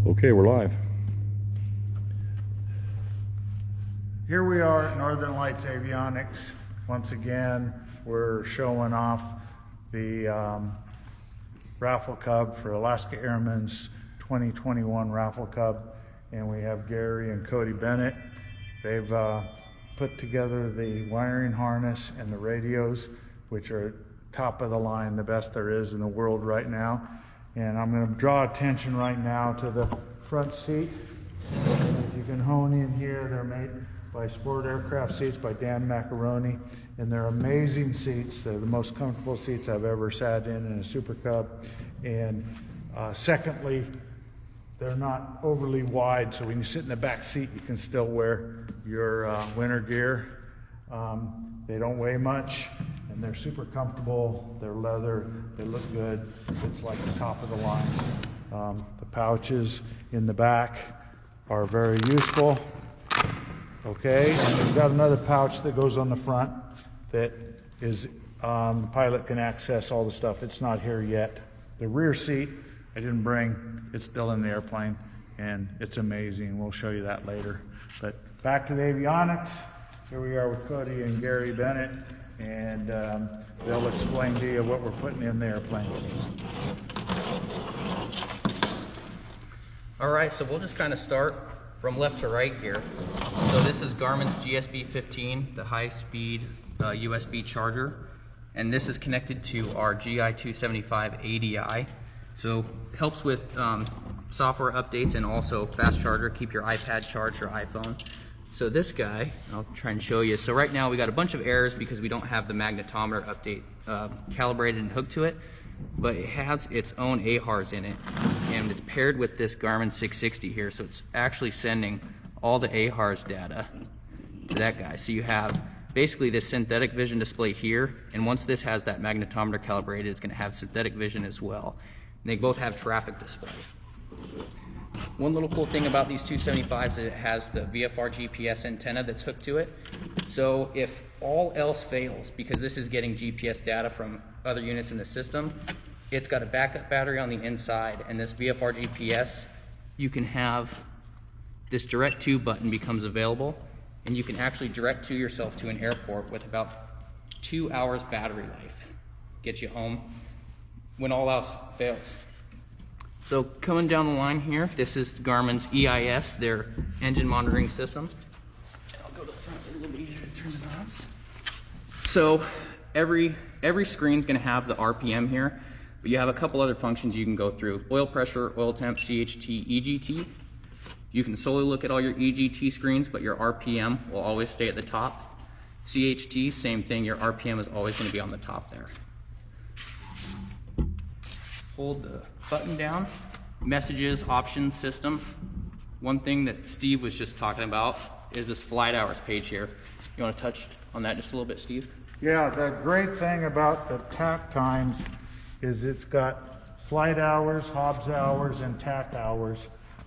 Okay, we're live. Here we are at Northern Lights Avionics. Once again, we're showing off the Raffle Cub for Alaska Airmen's 2021 Raffle Cub. And we have Gary and Cody Bennett. They've put together the wiring harness and the radios, which are top of the line, the best there is in the world right now. And I'm going to draw attention right now to the front seat. And if you can hone in here, they're made by Sport Aircraft Seats by Dan Macaroni, and they're amazing seats. They're the most comfortable seats I've ever sat in a Super Cub. And secondly, they're not overly wide, so when you sit in the back seat, you can still wear your winter gear. They don't weigh much, and they're super comfortable. They're leather, they look good. It's like the top of the line. The pouches in the back are very useful. Okay, and we've got another pouch that goes on the front that is, the pilot can access all the stuff. It's not here yet. The rear seat I didn't bring, it's still in the airplane, and it's amazing. We'll show you that later. But back to the avionics. Here we are with Cody and Gary Bennett, and they'll explain to you what we're putting in the airplane. All right, so we'll just kind of start from left to right here. So this is Garmin's GSB-15, the high-speed USB charger, and this is connected to our GI-275 ADI. So it helps with software updates and also fast charger, keep your iPad charged or iPhone. So this guy, I'll try and show you. So right now we got a bunch of errors because we don't have the magnetometer update calibrated and hooked to it, but it has its own AHRS in it, and it's paired with this Garmin 660 here, so it's actually sending all the AHRS data to that guy. So you have basically this synthetic vision display here, and once this has that magnetometer calibrated, it's going to have synthetic vision as well. And they both have traffic display. One little cool thing about these 275s is it has the Vfr Gps antenna that's hooked to it. So if all else fails, because this is getting GPS data from other units in the system, it's got a backup battery on the inside, and this Vfr GPS, you can have this direct to button becomes available, and you can actually direct to yourself to an airport with about 2 hours battery life. Get you home when all else fails. So coming down the line here, this is Garmin's EIS, their engine monitoring system. And I'll go to the front, a little bit easier to turn the knobs. So every screen's gonna have the RPM here, but you have a couple other functions you can go through. Oil pressure, oil temp, CHT, EGT. You can solely look at all your EGT screens, but your RPM will always stay at the top. CHT, same thing, your RPM is always gonna be on the top there. Hold the button down. Messages, options system. One thing that Steve was just talking about is this flight hours page here. You want to touch on that just a little bit, Steve? Yeah, the great thing about the TAC times is it's got flight hours, Hobbs hours, and TAC hours.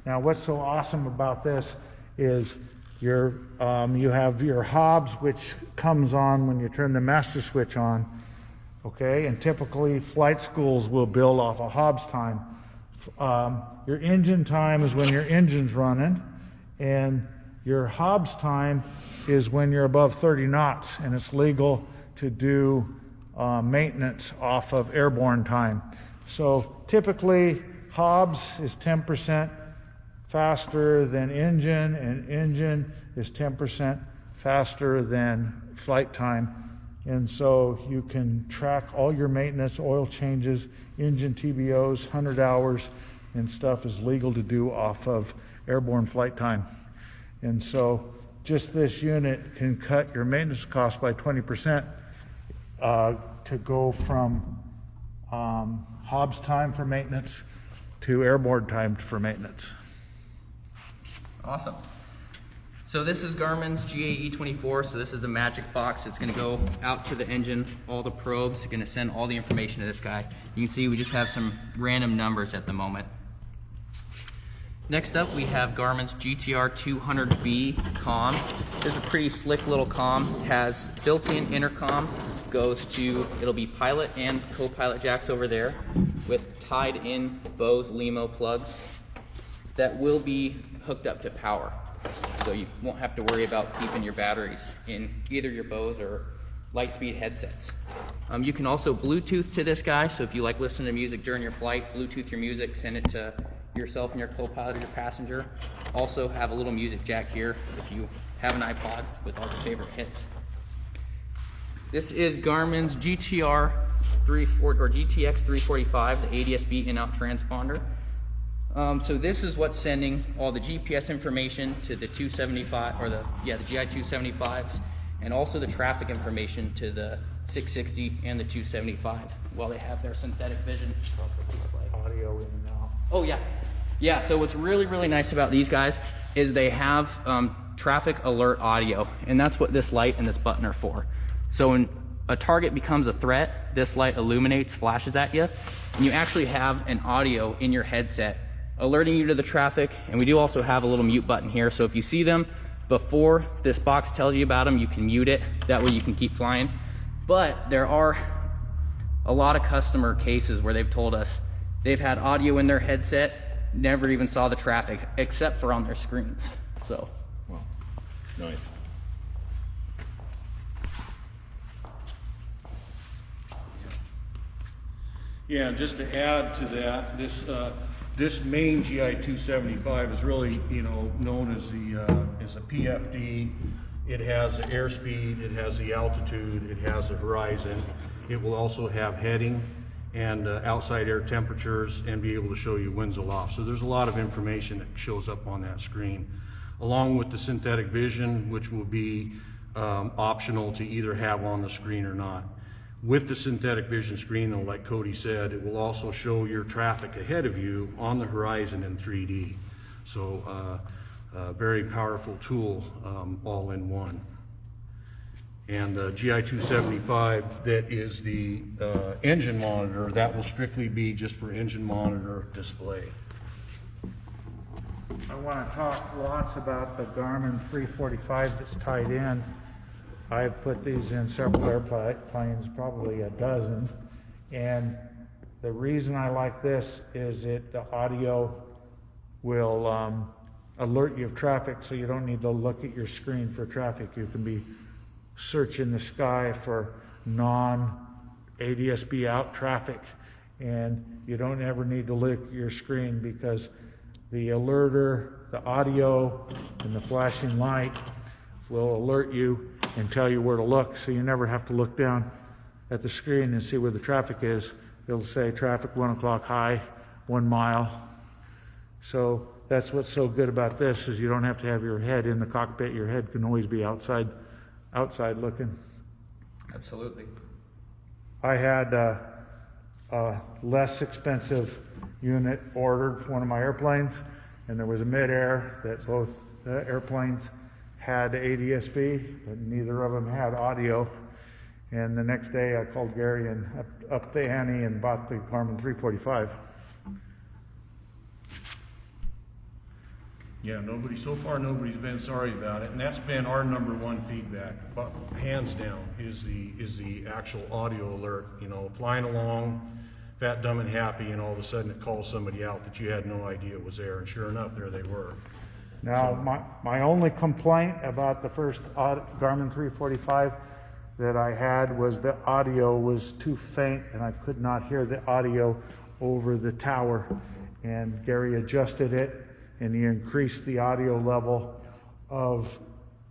Now what's so awesome about this is you have your Hobbs, which comes on when you turn the master switch on. Okay, and typically flight schools will build off of Hobbs time. Your engine time is when your engine's running, and your Hobbs time is when you're above 30 knots, and it's legal to do maintenance off of airborne time. So typically Hobbs is 10% faster than engine, and engine is 10% faster than flight time. And so you can track all your maintenance, oil changes, engine TBOs, 100 hours, and stuff is legal to do off of airborne flight time. And so just this unit can cut your maintenance cost by 20% to go from Hobbs time for maintenance to airborne time for maintenance. Awesome. So this is Garmin's GAE24, so this is the magic box. It's gonna go out to the engine, all the probes, gonna send all the information to this guy. You can see we just have some random numbers at the moment. Next up, we have Garmin's GTR 200B comm. This is a pretty slick little comm. It has built-in intercom, goes to, it'll be pilot and co-pilot jacks over there with tied in Bose Limo plugs. that will be hooked up to power. So you won't have to worry about keeping your batteries in either your Bose or Lightspeed headsets. You can also Bluetooth to this guy, so if you like listening to music during your flight, Bluetooth your music, send it to yourself and your co-pilot or your passenger. Also have a little music jack here if you have an iPod with all your favorite hits. This is Garmin's GTX 345, the ADS-B in-out transponder. So this is what's sending all the GPS information to the 275, or the GI 275s, and also the traffic information to the 660 and the 275 while they have their synthetic vision. Audio in and out. Oh yeah. Yeah, so what's really, really nice about these guys is they have traffic alert audio, and that's what this light and this button are for. So when a target becomes a threat, this light illuminates, flashes at you, and you actually have an audio in your headset alerting you to the traffic. And we do also have a little mute button here, so if you see them before this box tells you about them, you can mute it. That way you can keep flying. But there are a lot of customer cases where they've told us they've had audio in their headset, never even saw the traffic except for on their screens. So, Wow, nice. Yeah, just to add to that, this main GI 275 is really, known as a PFD. It has the airspeed, it has the altitude, it has the horizon. It will also have heading and outside air temperatures, and be able to show you winds aloft. So there's a lot of information that shows up on that screen, along with the synthetic vision, which will be optional to either have on the screen or not. With the synthetic vision screen, though, like Cody said, it will also show your traffic ahead of you on the horizon in 3D. So very powerful tool, all in one. And the GI 275, that is the engine monitor, that will strictly be just for engine monitor display. I want to talk lots about the Garmin 345 that's tied in. I've put these in several airplanes, probably a dozen, and the reason I like this is the audio will alert you of traffic, so you don't need to look at your screen for traffic. You can be searching the sky for non-ADS-B out traffic, and you don't ever need to look at your screen, because the alerter, the audio, and the flashing light will alert you and tell you where to look, so you never have to look down at the screen and see where the traffic is. It'll say traffic 1 o'clock high, 1 mile. So that's what's so good about this, is you don't have to have your head in the cockpit. Your head can always be outside looking. absolutely. I had a less expensive unit ordered for one of my airplanes, and there was a mid-air that both airplanes had ADS-B, but neither of them had audio. And the next day I called Gary and upped the ante and bought the Garmin 345. Yeah, so far nobody's been sorry about it, and that's been our #1 feedback, but hands down, is the actual audio alert. Flying along, fat, dumb, and happy, and all of a sudden it calls somebody out that you had no idea was there, and sure enough, there they were. Now, my only complaint about the first Garmin 345 that I had was the audio was too faint, and I could not hear the audio over the tower. And Gary adjusted it, and he increased the audio level of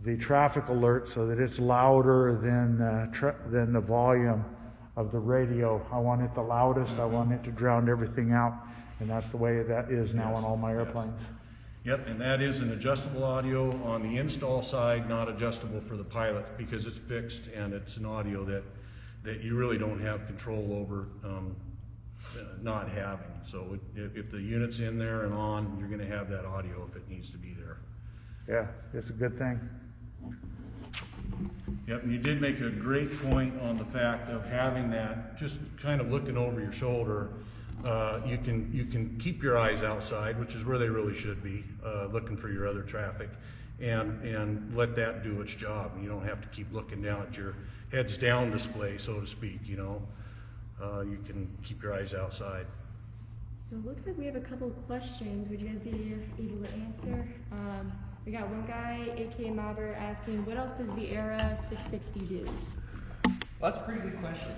the traffic alert so that it's louder than the volume of the radio. I want it the loudest. I want it to drown everything out, and that's the way that is now on all my airplanes. Yep, and that is an adjustable audio on the install side, not adjustable for the pilot, because it's fixed, and it's an audio that you really don't have control over not having. So if the unit's in there and on, you're going to have that audio if it needs to be there. Yeah, it's a good thing. Yep, and you did make a great point on the fact of having that, just kind of looking over your shoulder. You can keep your eyes outside, which is where they really should be, looking for your other traffic, and let that do its job. You don't have to keep looking down at your heads down display, so to speak. You can keep your eyes outside. So it looks like we have a couple of questions. Would you guys be able to answer? We got one guy, AKA Mobber, asking, what else does the Era 660 do? Well, that's a pretty good question.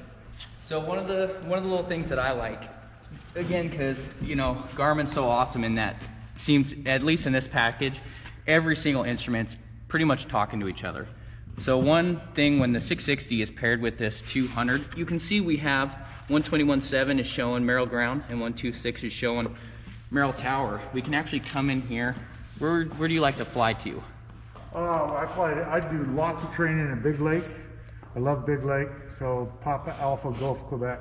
So one of the little things that I like, again, because you know Garmin's so awesome in that, seems at least in this package, every single instrument's pretty much talking to each other. So one thing, when the 660 is paired with this 200, you can see we have 121.7 is showing Merrill Ground and 126 is showing Merrill Tower. We can actually come in here. Where do you like to fly to? I do lots of training in Big Lake. I love Big Lake, so Papa Alpha Golf Quebec.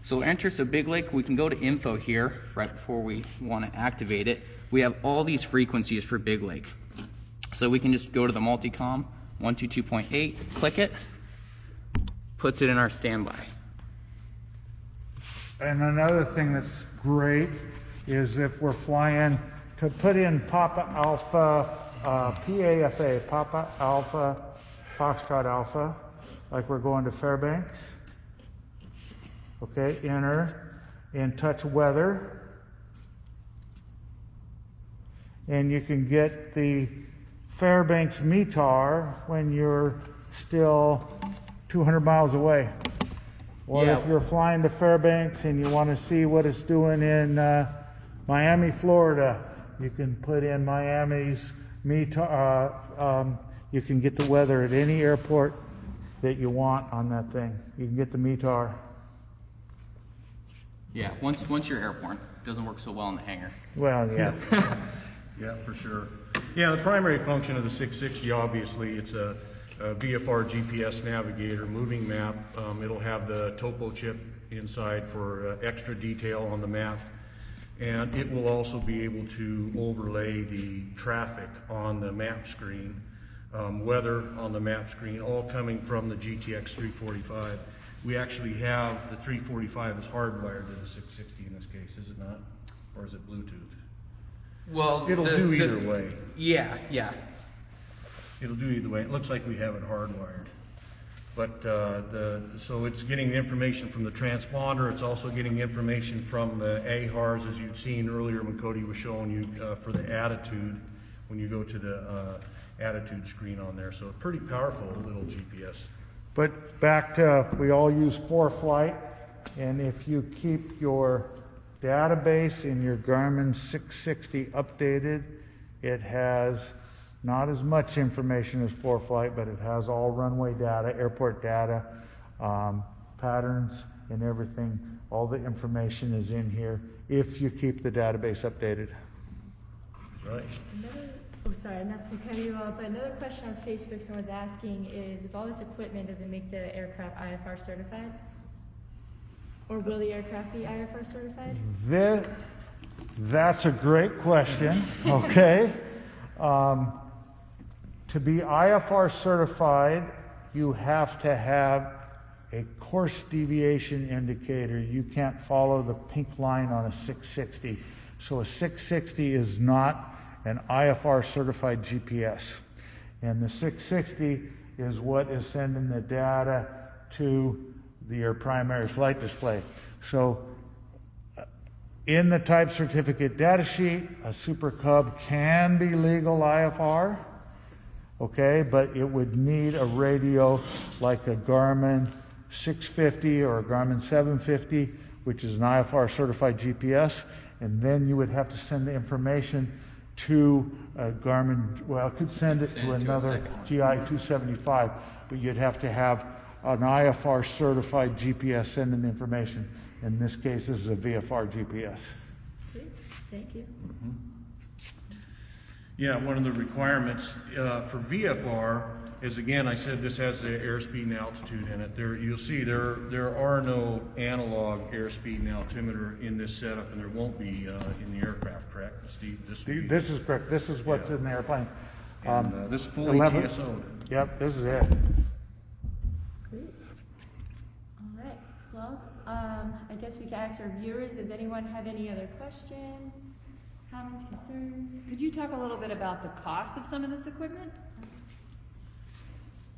So enter so Big Lake, we can go to info here right before we want to activate it. We have all these frequencies for Big Lake. So we can just go to the multicom, 122.8, click it, puts it in our standby. And another thing that's great is if we're flying to put in Papa Alpha, PAFA, Papa Alpha, Foxtrot Alpha, like we're going to Fairbanks. Okay, enter, and touch weather. And you can get the Fairbanks METAR when you're still 200 miles away. Or Yeah. if you're flying to Fairbanks and you want to see what it's doing in Miami, Florida, you can put in Miami's METAR. You can get the weather at any airport that you want on that thing. You can get the METAR. Yeah, once you're airborne, it doesn't work so well in the hangar. Well, yeah. Yeah, for sure. Yeah, the primary function of the 660, obviously, it's a Vfr GPS navigator, moving map. It'll have the topo chip inside for extra detail on the map. And it will also be able to overlay the traffic on the map screen, weather on the map screen, all coming from the GTX 345. We actually have the 345 is hardwired to the 660 in this case, is it not? Or is it Bluetooth? Well, It'll do either way. Yeah. It'll do either way. It looks like we have it hardwired. But so it's getting the information from the transponder. It's also getting information from the AHRs, as you'd seen earlier when Cody was showing you for the attitude, when you go to the attitude screen on there. So pretty powerful little GPS. But back to, we all use ForeFlight, and if you keep your database in your Garmin 660 updated, it has not as much information as ForeFlight, but it has all runway data, airport data, patterns and everything. All the information is in here if you keep the database updated. Right. Sorry, not to cut you off, but another question on Facebook someone's asking is, with all this equipment, does it make the aircraft IFR certified? Or will the aircraft be IFR certified? That's a great question, okay? To be IFR certified, you have to have a course deviation indicator. You can't follow the pink line on a 660. So a 660 is not an IFR certified GPS. And the 660 is what is sending the data to your primary flight display. So in the type certificate data sheet, a Super Cub can be legal IFR, okay, but it would need a radio like a Garmin 650 or a Garmin 750, which is an IFR certified GPS, and then you would have to send the information to a Garmin, well, it could send it to another GI 275, but you'd have to have an IFR certified GPS sending the information. In this case, this is a VFR GPS. Sweet, thank you. Yeah, one of the requirements for VFR is, again, I said this has the airspeed and altitude in it. You'll see there are no analog airspeed and altimeter in this setup, and there won't be in the aircraft, correct, Steve? This is correct. This is what's in the airplane. And, this is fully 11. TSO'd. Yep, this is it. Sweet. All right, well, I guess we can ask our viewers, does anyone have any other questions, comments, concerns? Could you talk a little bit about the cost of some of this equipment?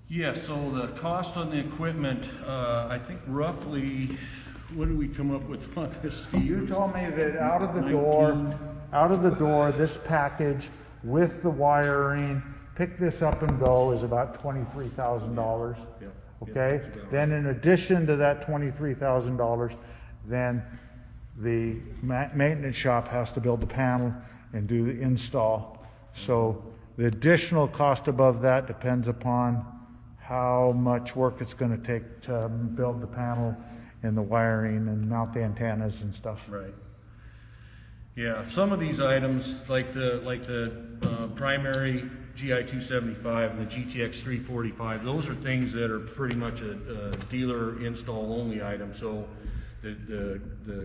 Yeah, so the cost on the equipment, I think roughly, what did we come up with on this, Steve? You told me that out of the 19. door, this package with the wiring, pick this up and go is about $23,000. Yeah. Okay? That's about Then in addition to that $23,000, then the maintenance shop has to build the panel and do the install. So the additional cost above that depends upon how much work it's going to take to build the panel and the wiring and mount the antennas and stuff. Right. Yeah, some of these items, like the primary GI 275 and the GTX 345, those are things that are pretty much a dealer install only item. So the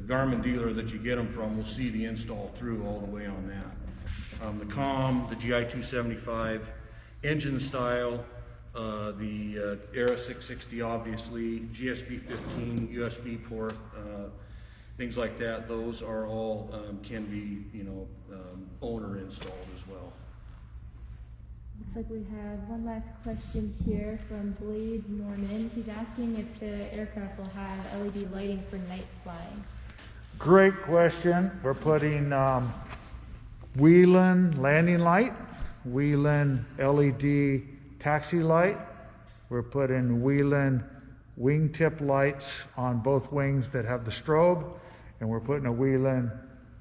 Garmin dealer that you get them from will see the install through all the way on that. The COM, the GI 275, engine style, the Era 660 obviously, GSP 15, USB port, things like that, those are all can be, owner installed as well. Looks like we have one last question here from Blades Norman. He's asking if the aircraft will have LED lighting for night flying. Great question. We're putting Wheeling landing light, Wheeling LED taxi light. We're putting Wheeling wingtip lights on both wings that have the strobe, and we're putting a Wheeling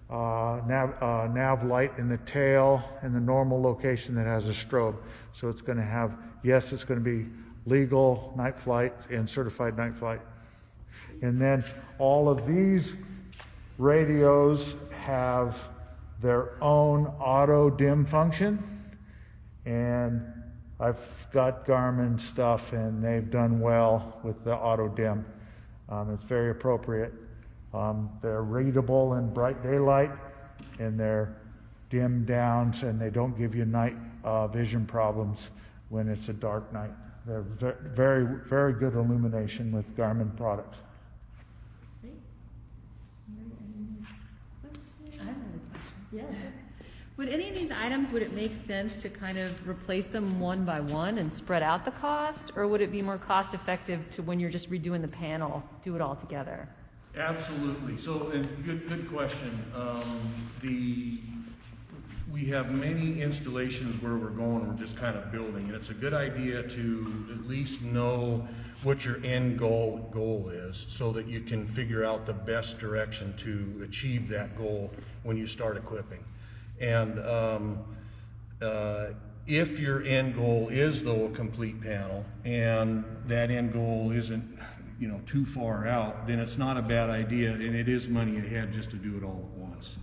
nav light in the tail in the normal location that has a strobe. So it's going to have, yes, it's going to be legal night flight and certified night flight. And then all of these radios have their own auto dim function, and I've got Garmin stuff and they've done well with the auto dim. It's very appropriate. They're readable in bright daylight, and they're dimmed down, and they don't give you night vision problems when it's a dark night. They're very, very good illumination with Garmin products. Great. I have another question. Yeah. Would any of these items, would it make sense to kind of replace them one by one and spread out the cost? Or would it be more cost effective to, when you're just redoing the panel, do it all together? Absolutely. So, and good question. We have many installations where we're going, we're just kind of building, and it's a good idea to at least know what your end goal is, so that you can figure out the best direction to achieve that goal when you start equipping. And if your end goal is, though, a complete panel, and that end goal isn't too far out, then it's not a bad idea, and it is money ahead just to do it all at once,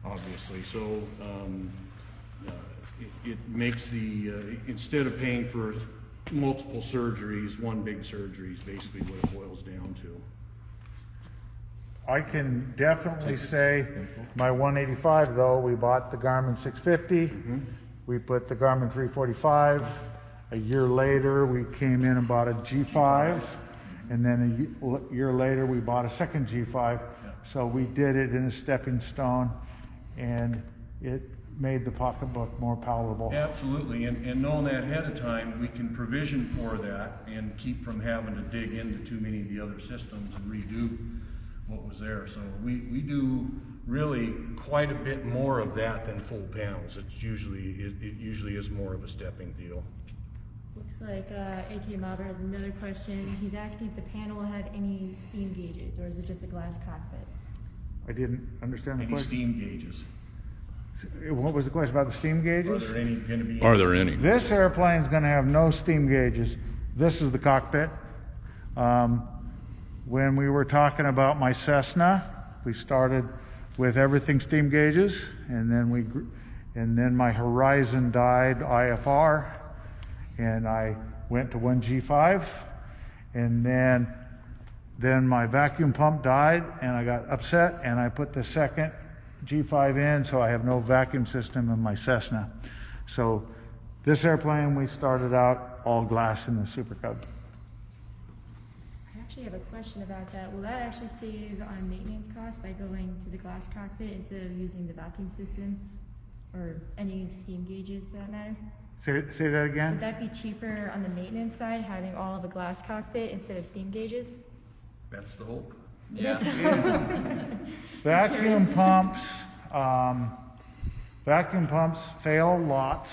obviously. So it makes the instead of paying for multiple surgeries, one big surgery is basically what it boils down to. I can definitely say my 185, though, we bought the Garmin 650. We put the Garmin 345. A year later, we came in and bought a G5. And then a year later, we bought a second G5. So we did it in a stepping stone, and it made the pocketbook more palatable. Absolutely, and knowing that ahead of time, we can provision for that and keep from having to dig into too many of the other systems and redo what was there. So we do really quite a bit more of that than full panels. It usually is more of a stepping deal. Looks like AK Mauber has another question. He's asking if the panel will have any steam gauges, or is it just a glass cockpit? I didn't understand the Any question. steam gauges? What was the question about the steam Are gauges? there any going to be? Are there any? This airplane's going to have no steam gauges. This is the cockpit. When we were talking about my Cessna, we started with everything steam gauges, and then my Horizon died IFR, and I went to 1G5, and then my vacuum pump died, and I got upset, and I put the second G5 in, so I have no vacuum system in my Cessna. So this airplane, we started out all glass in the Super Cub. I actually have a question about that. Will that actually save on maintenance costs by going to the glass cockpit instead of using the vacuum system, or any steam gauges for that matter? Say that again? Would that be cheaper on the maintenance side, having all of a glass cockpit instead of steam gauges? That's the hope. Yeah. Vacuum pumps fail lots,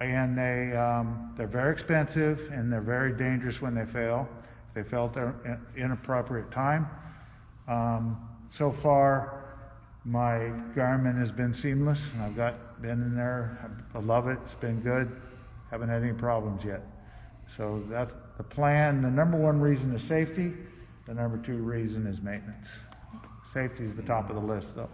and they're very expensive and they're very dangerous when they fail. They fail at an inappropriate time. So far, my Garmin has been seamless, and I've been in there. I love it. It's been good. Haven't had any problems yet. So that's the plan. The number one reason is safety. The number two reason is maintenance. Safety is the top of the list, though.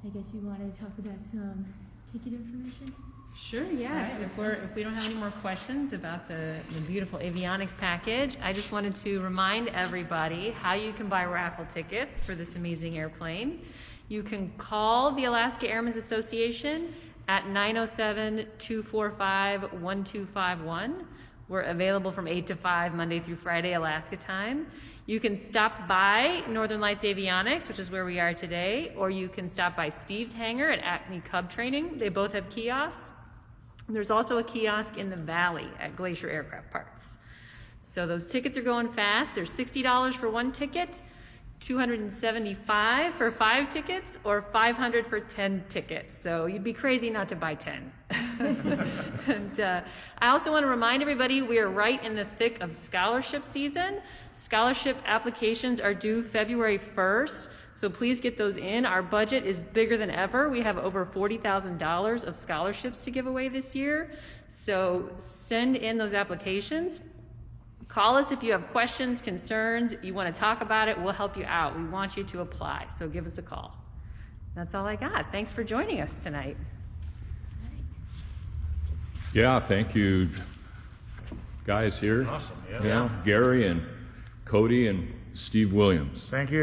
I guess you wanted to talk about some ticket information? Sure, yeah. If we don't have any more questions about the beautiful avionics package, I just wanted to remind everybody how you can buy raffle tickets for this amazing airplane. You can call the Alaska Airmen's Association at 907-245-1251. We're available from 8 to 5, Monday through Friday, Alaska time. You can stop by Northern Lights Avionics, which is where we are today, or you can stop by Steve's hangar at ACME Cub Training. They both have kiosks. There's also a kiosk in the valley at Glacier Aircraft Parts. So those tickets are going fast. They're $60 for one ticket, $275 for 5 tickets, or $500 for 10 tickets. So you'd be crazy not to buy 10. And I also want to remind everybody we are right in the thick of scholarship season. Scholarship applications are due February 1st, so please get those in. Our budget is bigger than ever. We have over $40,000 of scholarships to give away this year. So send in those applications. Call us if you have questions, concerns, you want to talk about it, we'll help you out. We want you to apply, so give us a call. That's all I got. Thanks for joining us tonight. Yeah, thank you, guys here. Awesome, yeah. Yeah, Gary and Cody and Steve Williams. Thank you.